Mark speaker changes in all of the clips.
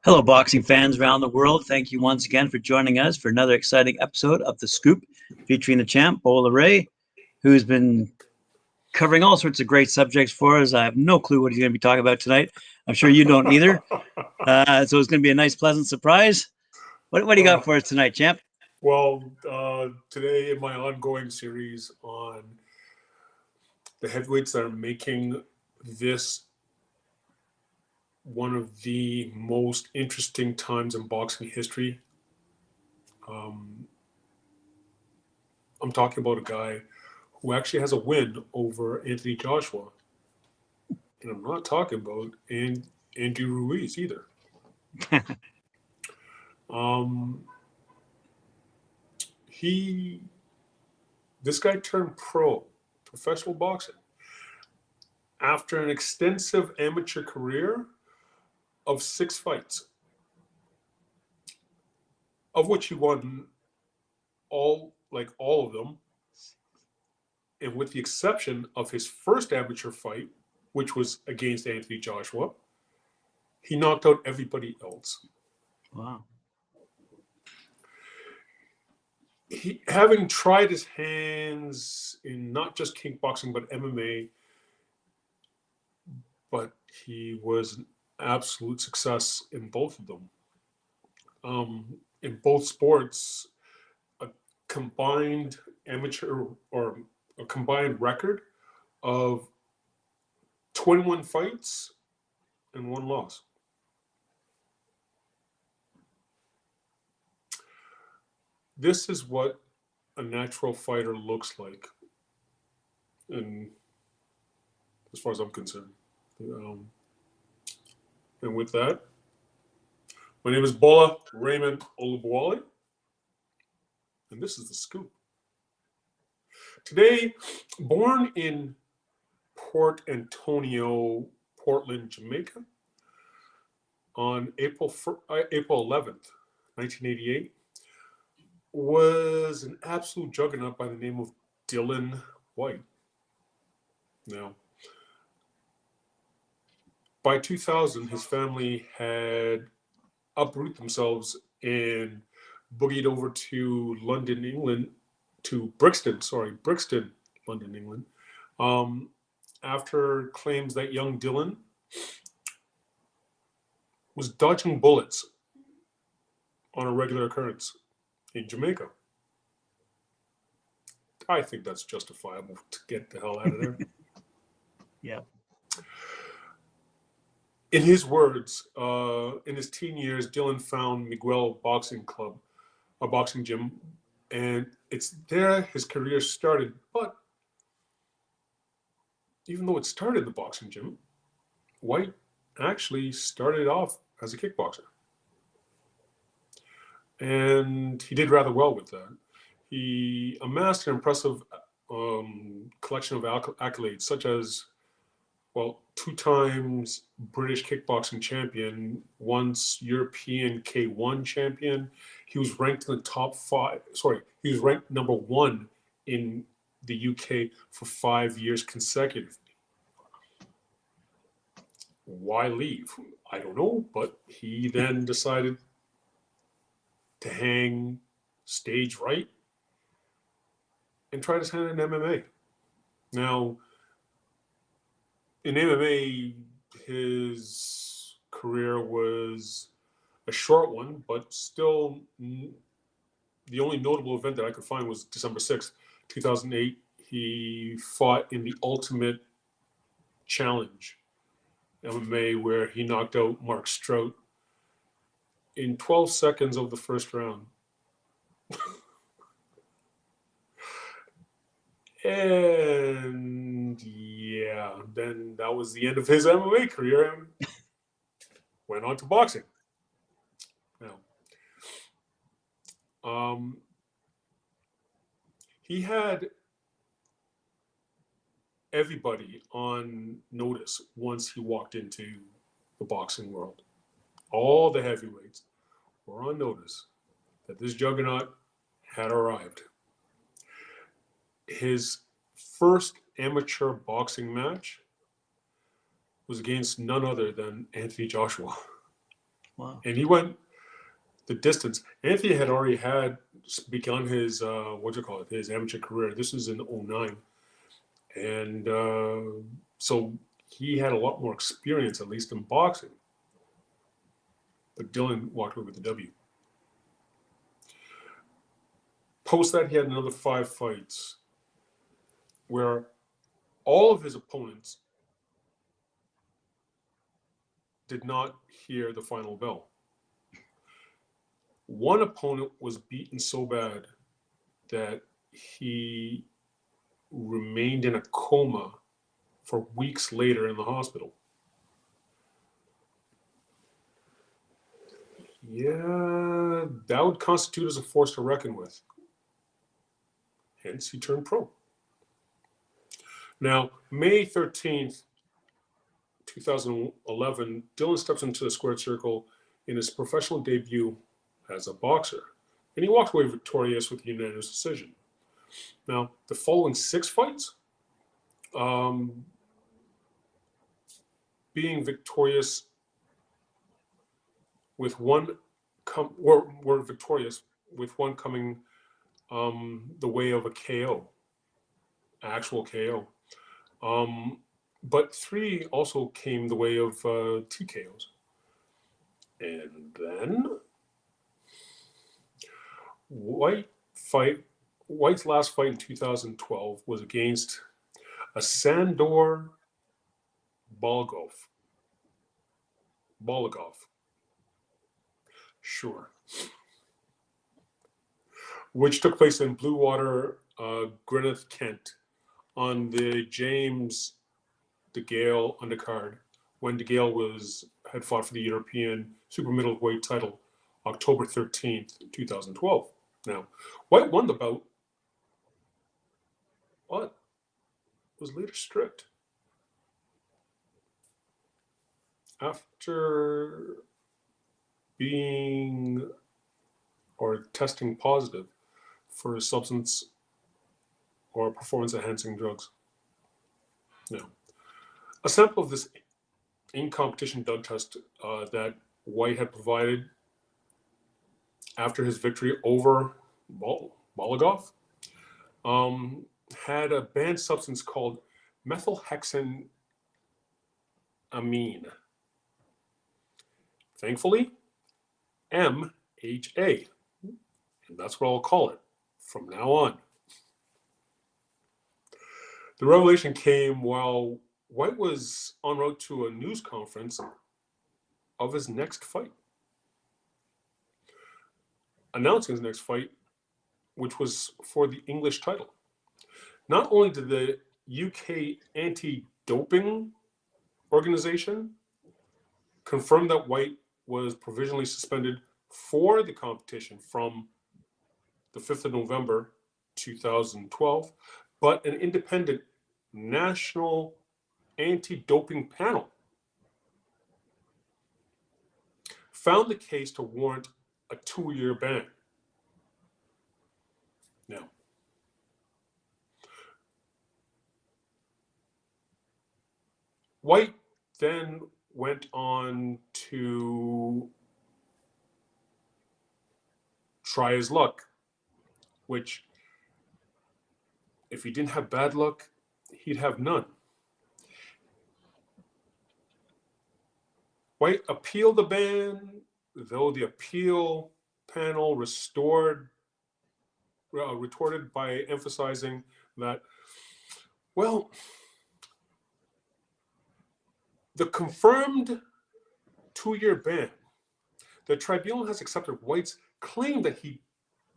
Speaker 1: Hello, boxing fans around the world. Thank you once again for joining us for another exciting episode of The Scoop, featuring the champ, Bola Ray, who's been covering all sorts of great subjects for us. I have no clue what he's going to be talking about tonight. I'm sure you don't either. So it's going to be a nice, pleasant surprise. What do you got for us tonight, champ?
Speaker 2: Today in my ongoing series on the heavyweights that are making this one of the most interesting times in boxing history, I'm talking about a guy who actually has a win over Anthony Joshua. And I'm not talking about Andrew Ruiz either. This guy turned professional boxing, after an extensive amateur career of 6 fights, of which he won all of them, and with the exception of his first amateur fight, which was against Anthony Joshua, he knocked out everybody else.
Speaker 1: Wow.
Speaker 2: He, having tried his hands in not just kickboxing but MMA, but he was an absolute success in both of them. In both sports, a combined amateur or a combined record of 21 fights and 1 loss. This is what a natural fighter looks like, and as far as I'm concerned. And with that, my name is Bola Raymond Olubuwale, and this is The Scoop. Today, born in Port Antonio, Portland, Jamaica, on April 11th, 1988, was an absolute juggernaut by the name of Dillian Whyte. Now, by 2000, his family had uprooted themselves and boogied over to London, England, to Brixton, London, England, after claims that young Dillian was dodging bullets on a regular occurrence in Jamaica. I think that's justifiable to get the hell out of there.
Speaker 1: Yeah.
Speaker 2: In his words, in his teen years, Dillian found Miguel Boxing Club, a boxing gym, and it's there his career started. But even though it started in the boxing gym, Whyte actually started off as a kickboxer. And he did rather well with that. He amassed an impressive collection of accolades, such as, 2 times British kickboxing champion, once European K1 champion. He was ranked in the top 5. He was ranked number 1 in the UK for 5 years consecutively. Why leave? I don't know, but he then decided to hang stage right and tried his hand in MMA. Now, in MMA, his career was a short one, but still the only notable event that I could find was December 6th, 2008. He fought in the Ultimate Challenge MMA, where he knocked out Mark Strout in 12 seconds of the first round. And yeah, then that was the end of his MMA career and went on to boxing. Now, he had everybody on notice once he walked into the boxing world. All the heavyweights were on notice that this juggernaut had arrived. His first amateur boxing match was against none other than Anthony Joshua.
Speaker 1: Wow.
Speaker 2: And he went the distance. Anthony had already begun his his amateur career. This was in 09. And so he had a lot more experience, at least in boxing. But Dillian walked away with the W. Post that, he had another 5 fights where all of his opponents did not hear the final bell. One opponent was beaten so bad that he remained in a coma for weeks later in the hospital. Yeah, that would constitute as a force to reckon with. Hence, he turned pro. Now, May 13th, 2011, Dillian steps into the squared circle in his professional debut as a boxer, and he walked away victorious with a unanimous decision. Now, the following 6 fights, being victorious with one were victorious with one coming the way of a KO, actual KO. But 3 also came the way of TKOs. And then White's last fight in 2012 was against a Sandor Bolagov. Sure. Which took place in Blue Water, Gwynedd, Kent, on the James DeGale undercard, when DeGale had fought for the European super middleweight title October 13th, 2012. Now, White won the bout, but was later stripped. After being or testing positive for substance or performance-enhancing drugs. Now, a sample of this in-competition drug test that White had provided after his victory over Bolagov had a banned substance called methylhexanamine. Thankfully, MHA, and that's what I'll call it from now on. The revelation came while White was en route to a news conference of his next fight, announcing his next fight, which was for the English title. Not only did the UK anti-doping organization confirm that White was provisionally suspended for the competition from the 5th of November 2012, but an independent national anti-doping panel found the case to warrant a 2-year ban. Now, White then went on to try his luck, which, if he didn't have bad luck, he'd have none. White appealed the ban, though the appeal panel retorted by emphasizing that, well, the confirmed 2-year ban, the tribunal has accepted White's claim that he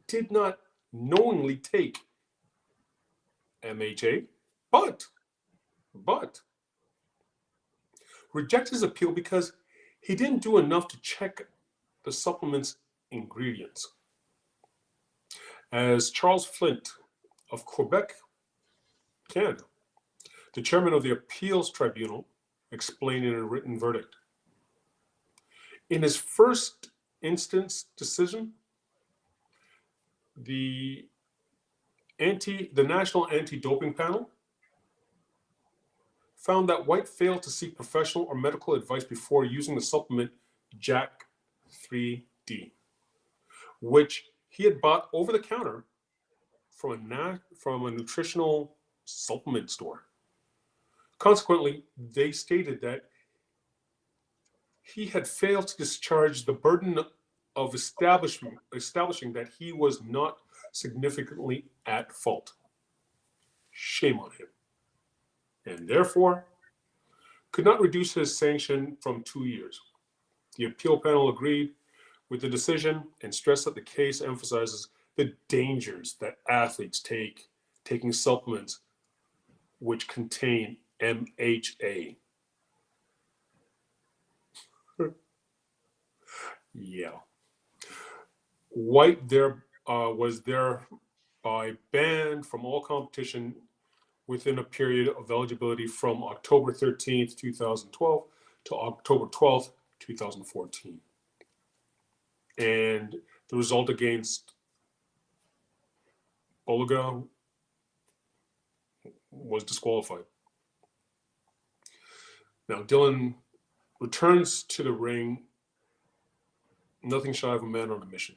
Speaker 2: did not knowingly take MHA, but reject his appeal because he didn't do enough to check the supplement's ingredients. As Charles Flint of Quebec, Canada, the chairman of the appeals tribunal, explained in a written verdict. In his first instance decision, the National Anti-Doping Panel found that White failed to seek professional or medical advice before using the supplement Jack 3D, which he had bought over the counter from a nutritional supplement store. Consequently, they stated that he had failed to discharge the burden of establishing that he was not significantly at fault. Shame on him. And therefore, could not reduce his sanction from 2 years. The appeal panel agreed with the decision and stressed that the case emphasizes the dangers that athletes take taking supplements which contain MHA. Yeah. Whyte was thereby banned from all competition within a period of eligibility from October 13th, 2012 to October 12th, 2014. And the result against Bola was disqualified. Now, Dillian returns to the ring, nothing shy of a man on a mission.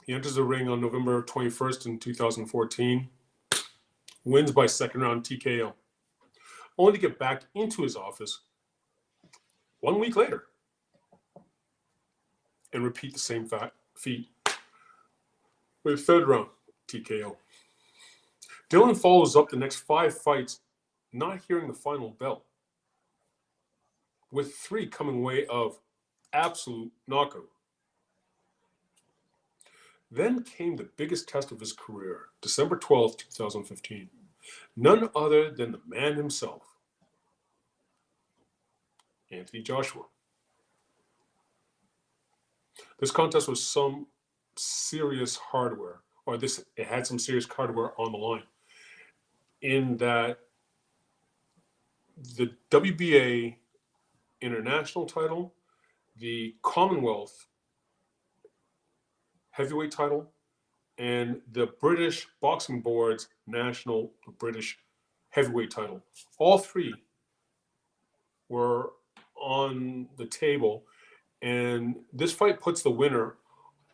Speaker 2: He enters the ring on November 21st in 2014, wins by second round TKO, only to get back into his office 1 week later and repeat the same feat with third round TKO. Dillian follows up the next 5 fights, not hearing the final bell, with 3 coming away of absolute knockout. Then came the biggest test of his career, December 12th, 2015. None other than the man himself, Anthony Joshua. This contest was some serious hardware, it had some serious hardware on the line, in that the WBA international title, the Commonwealth heavyweight title, and the British Boxing Board's national British heavyweight title. All 3 were on the table, and this fight puts the winner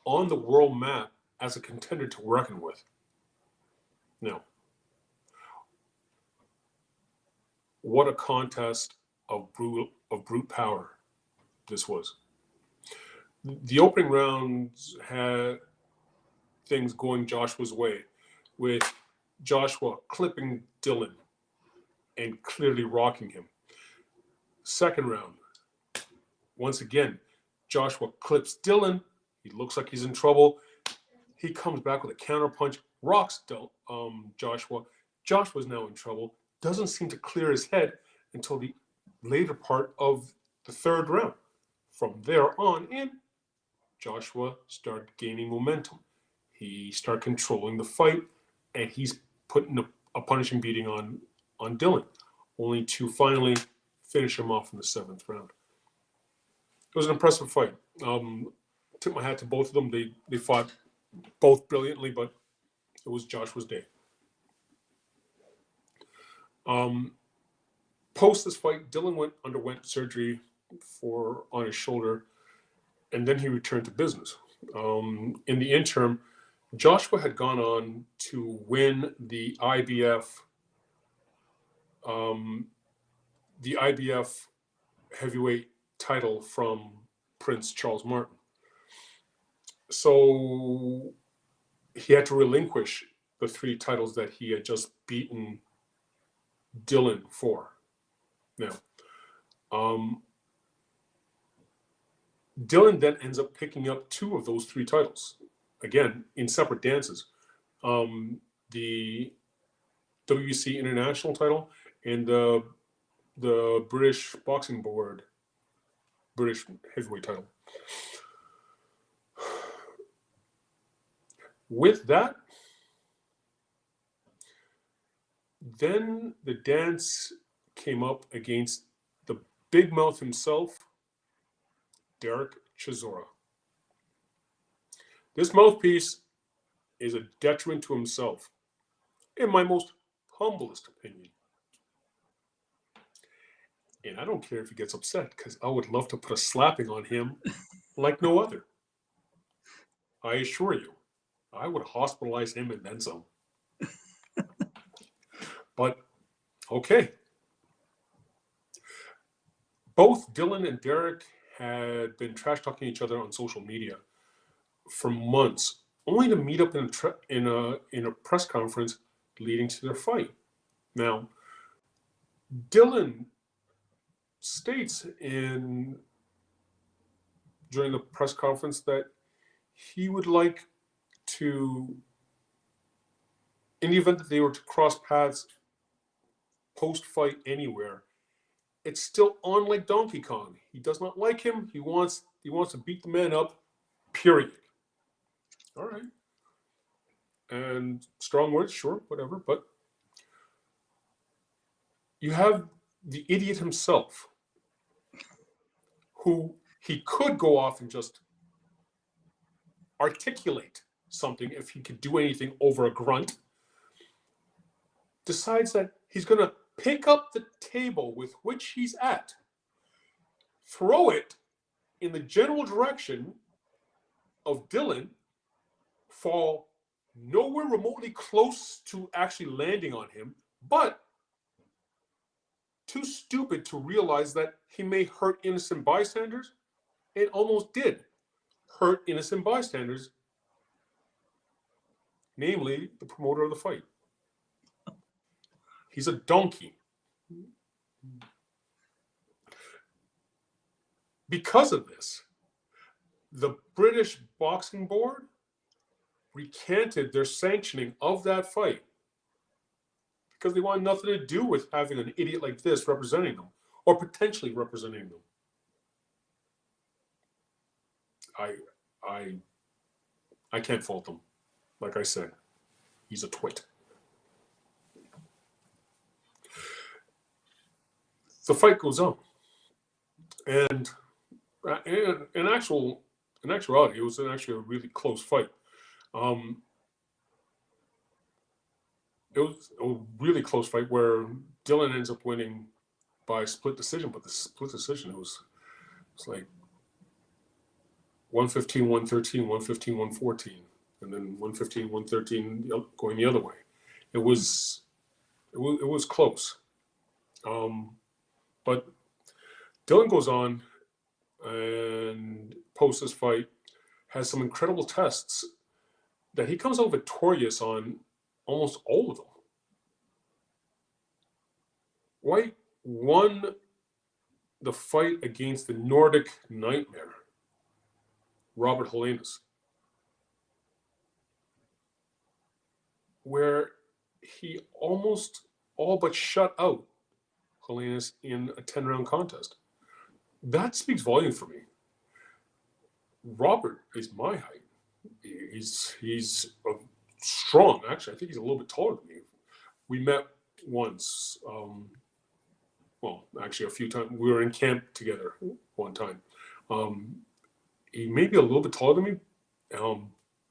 Speaker 2: on the world map as a contender to reckon with. Now, what a contest of brute power this was. The opening rounds had things going Joshua's way, with Joshua clipping Dillian and clearly rocking him. Second round, once again, Joshua clips Dillian. He looks like he's in trouble. He comes back with a counterpunch, rocks Joshua. Joshua's now in trouble. Doesn't seem to clear his head until the later part of the third round. From there on in, Joshua started gaining momentum. He started controlling the fight, and he's putting a punishing beating on Dillian, only to finally finish him off in the 7th round. It was an impressive fight. Tip my hat to both of them. They fought both brilliantly, but it was Joshua's day. Post this fight, Dillian underwent surgery on his shoulder, and then he returned to business. In the interim, Joshua had gone on to win the IBF heavyweight title from Prince Charles Martin. So he had to relinquish the 3 titles that he had just beaten Dillian for. Now, Dillian then ends up picking up 2 of those 3 titles, again, in separate dances. The WBC international title and the British Boxing Board British heavyweight title. With that, then the dance came up against the big mouth himself, Derek Chisora. This mouthpiece is a detriment to himself, in my most humblest opinion. And I don't care if he gets upset, because I would love to put a slapping on him like no other. I assure you, I would hospitalize him and then some. But, okay. Both Dillian and Derek had been trash talking each other on social media for months, only to meet up in a press conference leading to their fight. Now, Dillian states during the press conference that he would like to, in the event that they were to cross paths post-fight anywhere, it's still on like Donkey Kong. He does not like him. He wants to beat the man up, period. All right. And strong words, sure, whatever. But you have the idiot himself, who he could go off and just articulate something if he could do anything over a grunt, decides that he's going to pick up the table with which he's at, throw it in the general direction of Dillian, fall nowhere remotely close to actually landing on him, but too stupid to realize that he may hurt innocent bystanders. It almost did hurt innocent bystanders, namely the promoter of the fight. He's a donkey. Because of this, the British Boxing Board recanted their sanctioning of that fight because they want nothing to do with having an idiot like this representing them or potentially representing them. I can't fault them. Like I said, he's a twit. The fight goes on, and in actuality, it was actually a really close fight. It was a really close fight where Dillian ends up winning by split decision, but the split decision, it was like 115, 113, 115, 114, and then 115, 113 going the other way. It was close. But Dillian goes on and post this fight, has some incredible tests that he comes out victorious on almost all of them. Whyte won the fight against the Nordic Nightmare, Robert Helenius, where he almost all but shut out Helenius in a 10-round contest. That speaks volume for me. Robert is my height. He's strong. Actually, I think he's a little bit taller than me. We met once. Well, actually, a few times. We were in camp together one time. He may be a little bit taller than me.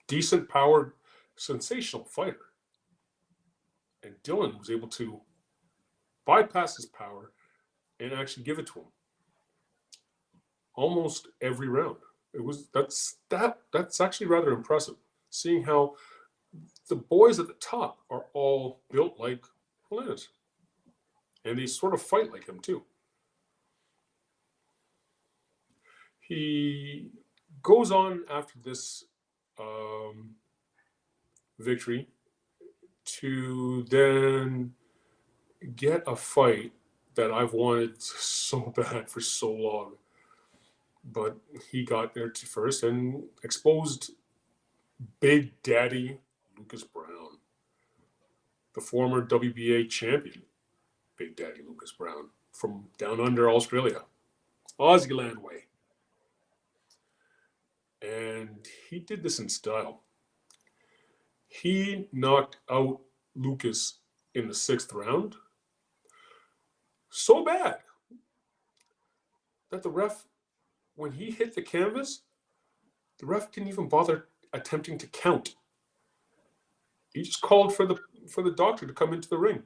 Speaker 2: Decent powered, sensational fighter. And Dillian was able to bypass his power and actually give it to him almost every round. That's actually rather impressive, seeing how the boys at the top are all built like Helenius, and they sort of fight like him too. He goes on after this victory to then get a fight that I've wanted so bad for so long. But he got there first and exposed Big Daddy Lucas Brown, the former WBA champion, Big Daddy Lucas Brown, from down under Australia, Aussieland way. And he did this in style. He knocked out Lucas in the 6th round so bad that the ref, when he hit the canvas, the ref didn't even bother attempting to count. He just called for the doctor to come into the ring.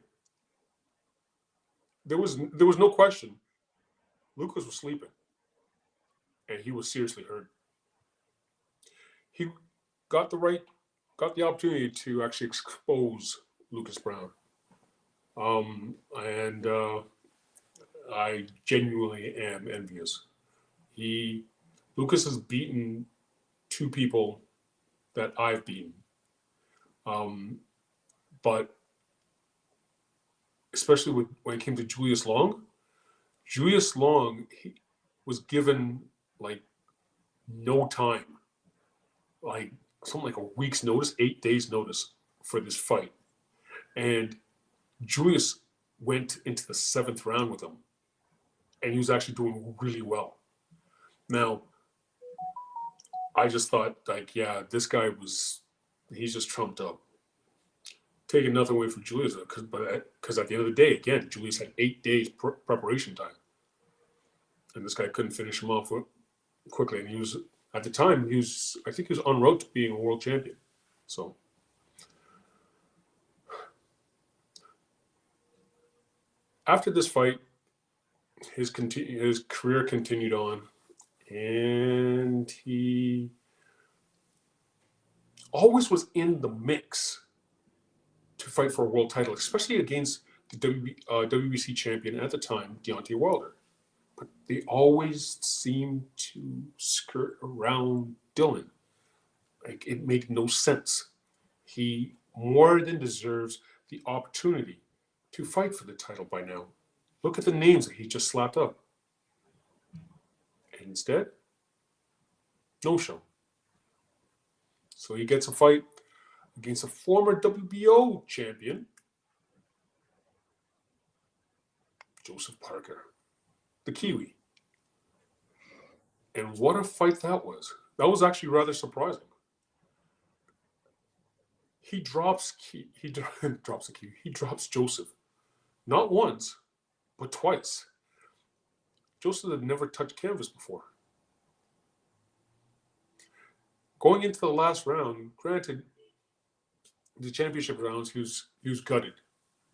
Speaker 2: There was no question. Lucas was sleeping, and he was seriously hurt. he got the opportunity to actually expose Lucas Brown. And I genuinely am envious. Lucas has beaten two people that I've beaten. But especially when it came to Julius Long, he was given like no time, like something like a week's notice, 8 days notice for this fight. And Julius went into the 7th round with him, and he was actually doing really well. Now, I just thought, like, yeah, this guy he's just trumped up. Taking nothing away from Julius, because at the end of the day, again, Julius had 8 days preparation time. And this guy couldn't finish him off quickly. And at the time, I think he was en route to being a world champion. So, after this fight, his career continued on, and he always was in the mix to fight for a world title, especially against the WBC champion at the time, Deontay Wilder. But they always seemed to skirt around Dillian. Like, it made no sense. He more than deserves the opportunity to fight for the title by now. Look at the names that he just slapped up. And instead, no show. So he gets a fight against a former WBO champion, Joseph Parker, the Kiwi. And what a fight that was. That was actually rather surprising. He drops Joseph, not once, but twice. Joseph had never touched canvas before. Going into the last round, granted, the championship rounds, he was gutted.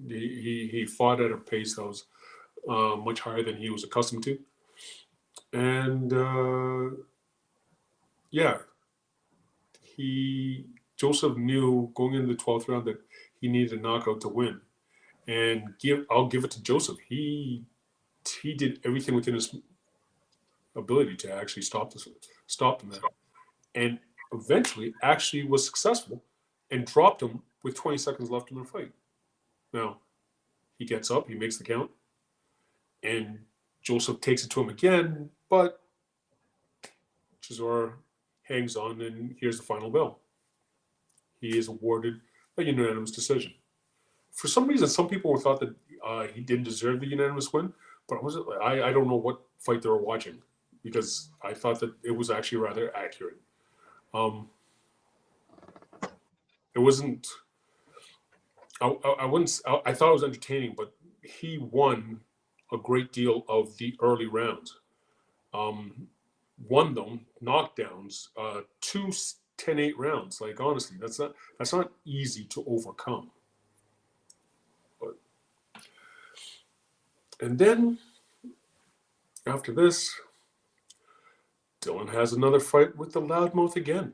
Speaker 2: He fought at a pace that was much higher than he was accustomed to. And Joseph knew going into the 12th round that he needed a knockout to win. And I'll give it to Joseph. He did everything within his ability to actually stop the man. And eventually actually was successful and dropped him with 20 seconds left in the fight. Now, he gets up, he makes the count, and Joseph takes it to him again, but Chisora hangs on, and here's the final bell. He is awarded a unanimous decision. For some reason, some people thought that he didn't deserve the unanimous win, but I don't know what fight they were watching, because I thought that it was actually rather accurate. It wasn't. I wouldn't. I thought it was entertaining, but he won a great deal of the early rounds. Won them knockdowns, 2 10-8 rounds. Like, honestly, that's not easy to overcome. And then after this, Dillian has another fight with the loudmouth again.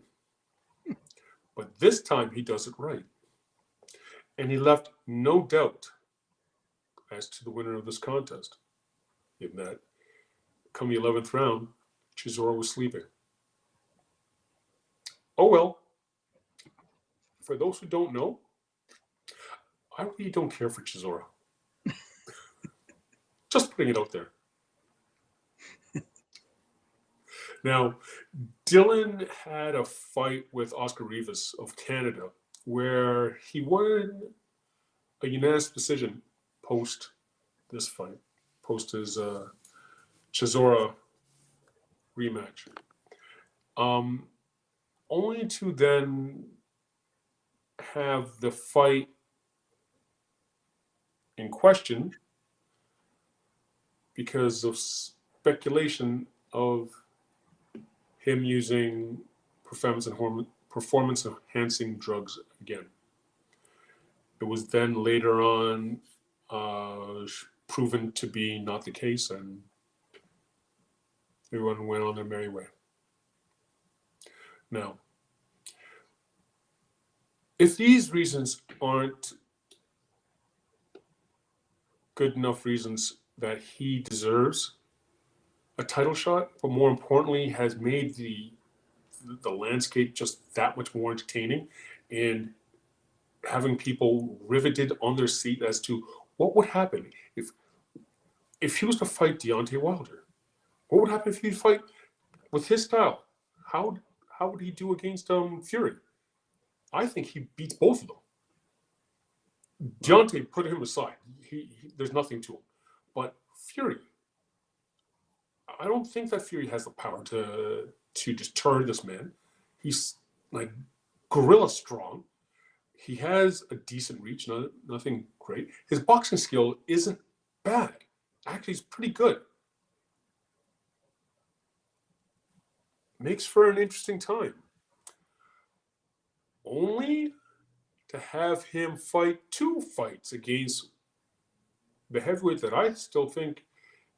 Speaker 2: But this time he does it right. And he left no doubt as to the winner of this contest, in that come the 11th round, Chisora was sleeping. Oh well. For those who don't know, I really don't care for Chisora. Just putting it out there. Now, Dillian had a fight with Oscar Rivas of Canada where he won a unanimous decision post this fight, post his Chisora rematch. Only to then have the fight in question because of speculation of him using performance-enhancing drugs again. It was then later on proven to be not the case, and everyone went on their merry way. Now, if these reasons aren't good enough reasons that he deserves a title shot, but more importantly has made the landscape just that much more entertaining and having people riveted on their seat as to what would happen if he was to fight Deontay Wilder. What would happen if he'd fight with his style? How would he do against Fury? I think he beats both of them. Deontay, put him aside. There's nothing to him. But Fury, I don't think that Fury has the power to deter this man. He's like gorilla strong. He has a decent reach, nothing great. His boxing skill isn't bad. Actually, it's pretty good. Makes for an interesting time. Only to have him fight 2 fights against the heavyweight that I still think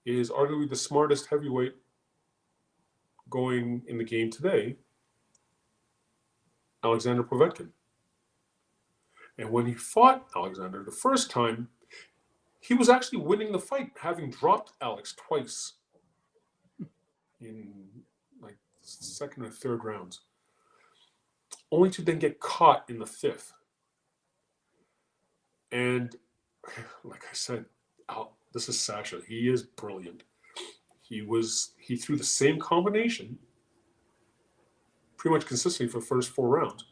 Speaker 2: is arguably the smartest heavyweight going in the game today, Alexander Povetkin. And when he fought Alexander the first time, he was actually winning the fight, having dropped Alex twice in like second or third rounds, only to then get caught in the 5th. And like I said, this is Sasha. He is brilliant. He threw the same combination pretty much consistently for the first 4 rounds,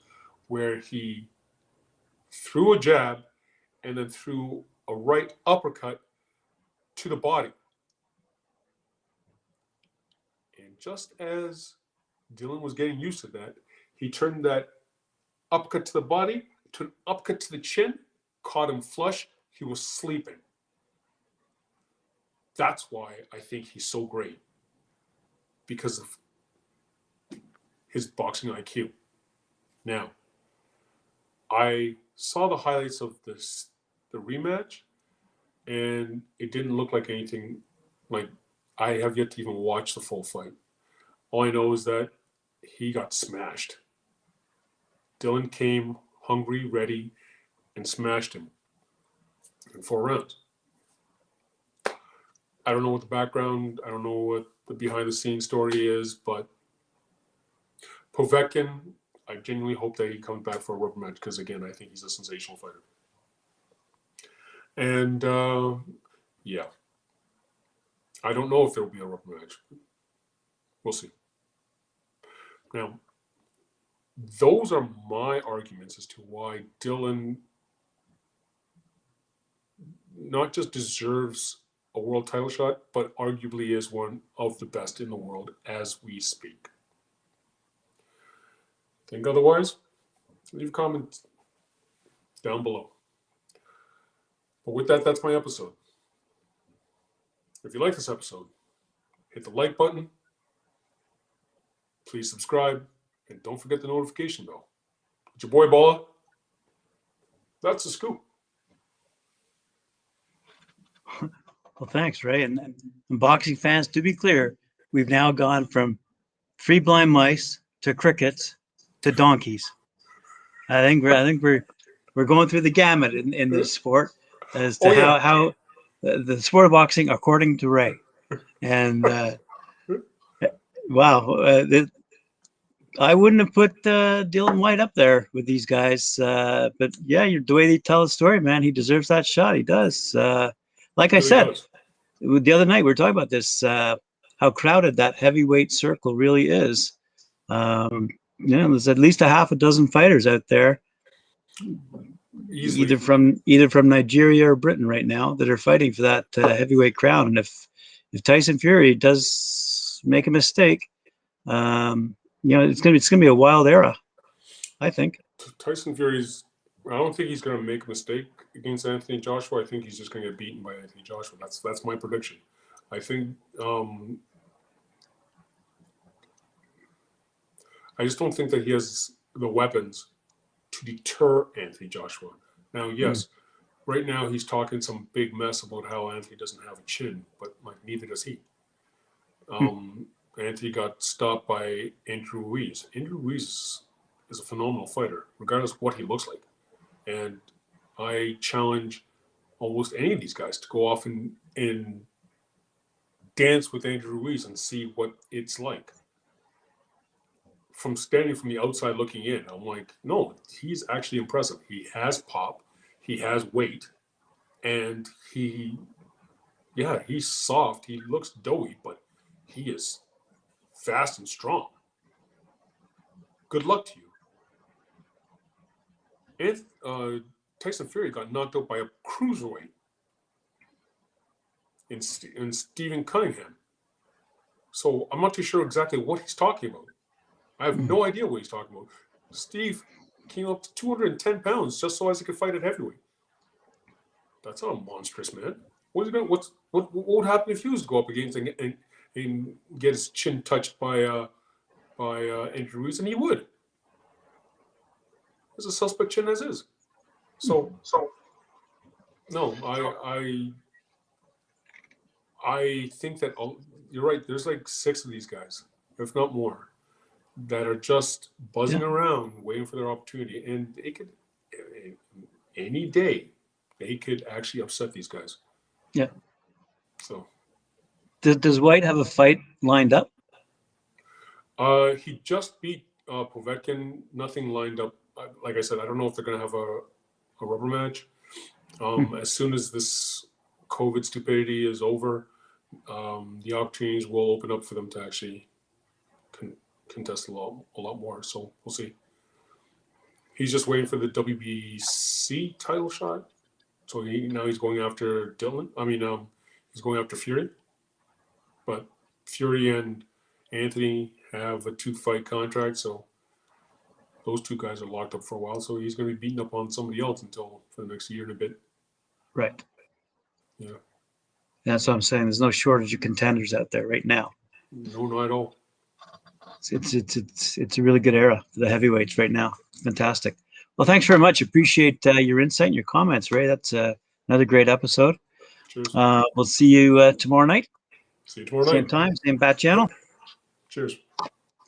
Speaker 2: where he threw a jab and then threw a right uppercut to the body. And just as Dillian was getting used to that, he turned that uppercut to the body to an uppercut to the chin, caught him flush. He was sleeping. That's why I think he's so great, because of his boxing IQ. Now, I saw the highlights of the rematch, and it didn't look like anything. Like, I have yet to even watch the full fight. All I know is that he got smashed. Dillian came hungry, ready, and smashed him in 4 rounds. I don't know what the background, I don't know what the behind-the-scenes story is, but Povetkin, I genuinely hope that he comes back for a rubber match, because, again, I think he's a sensational fighter. And, yeah. I don't know if there will be a rubber match. We'll see. Now, those are my arguments as to why Dillian not just deserves a world title shot, but arguably is one of the best in the world as we speak. Think otherwise? Leave a comment down below. But with that, that's my episode. If you like this episode, hit the like button. Please subscribe. And don't forget the notification bell. It's your boy Bola. That's the scoop.
Speaker 1: Well, thanks, Ray. And boxing fans, to be clear, we've now gone from 3 blind mice to crickets to donkeys. I think we're going through the gamut in this sport as to how the sport of boxing according to Ray. And wow, I wouldn't have put Dillian Whyte up there with these guys, but yeah, the way they tell the story, man, he deserves that shot. He does. Like I said, the other night we were talking about this, how crowded that heavyweight circle really is. There's at least a half a dozen fighters out there, either from Nigeria or Britain right now, that are fighting for that heavyweight crown. And if Tyson Fury does make a mistake, it's gonna be a wild era, I think.
Speaker 2: Tyson Fury's. I don't think he's going to make a mistake against Anthony Joshua. I think he's just going to get beaten by Anthony Joshua. That's my prediction. I think. I just don't think that he has the weapons to deter Anthony Joshua. Now, yes, right now he's talking some big mess about how Anthony doesn't have a chin, but neither does he. Anthony got stopped by Andrew Ruiz. Andrew Ruiz is a phenomenal fighter, regardless of what he looks like. And I challenge almost any of these guys to go off and dance with Andrew Ruiz and see what it's like. From standing from the outside looking in, I'm like, no, he's actually impressive. He has pop, he has weight, and he's soft. He looks doughy, but he is fast and strong. Good luck to you. And Tyson Fury got knocked out by a cruiserweight in Stephen Cunningham. So I'm not too sure exactly what he's talking about. I have no idea what he's talking about. Steve came up to 210 pounds just so Isaac could fight at heavyweight. That's not monstrous, man. What would happen if he was to go up against and get his chin touched by Andrew Ruiz? And he would. There's a suspect chin as is. So no, I think that you're right. There's like 6 of these guys, if not more, that are just buzzing around, waiting for their opportunity, and they could any day they could actually upset these guys.
Speaker 1: Yeah.
Speaker 2: So,
Speaker 1: does Whyte have a fight lined up?
Speaker 2: He just beat Povetkin. Nothing lined up. Like I said, I don't know if they're going to have a rubber match. As soon as this COVID stupidity is over, the opportunities will open up for them to actually contest a lot more. So we'll see. He's just waiting for the WBC title shot. So he's going after Dylan. He's going after Fury. But Fury and Anthony have a 2-fight contract, so those 2 guys are locked up for a while. So he's going to be beating up on somebody else for the next year and a bit.
Speaker 1: Right.
Speaker 2: Yeah.
Speaker 1: That's what I'm saying. There's no shortage of contenders out there right now.
Speaker 2: No, not at all.
Speaker 1: It's a really good era for the heavyweights right now. Fantastic. Well, thanks very much. Appreciate your insight and your comments, Ray. That's another great episode.
Speaker 2: Cheers.
Speaker 1: We'll see you tomorrow night.
Speaker 2: See you tomorrow night.
Speaker 1: Same time, same bat channel.
Speaker 2: Cheers.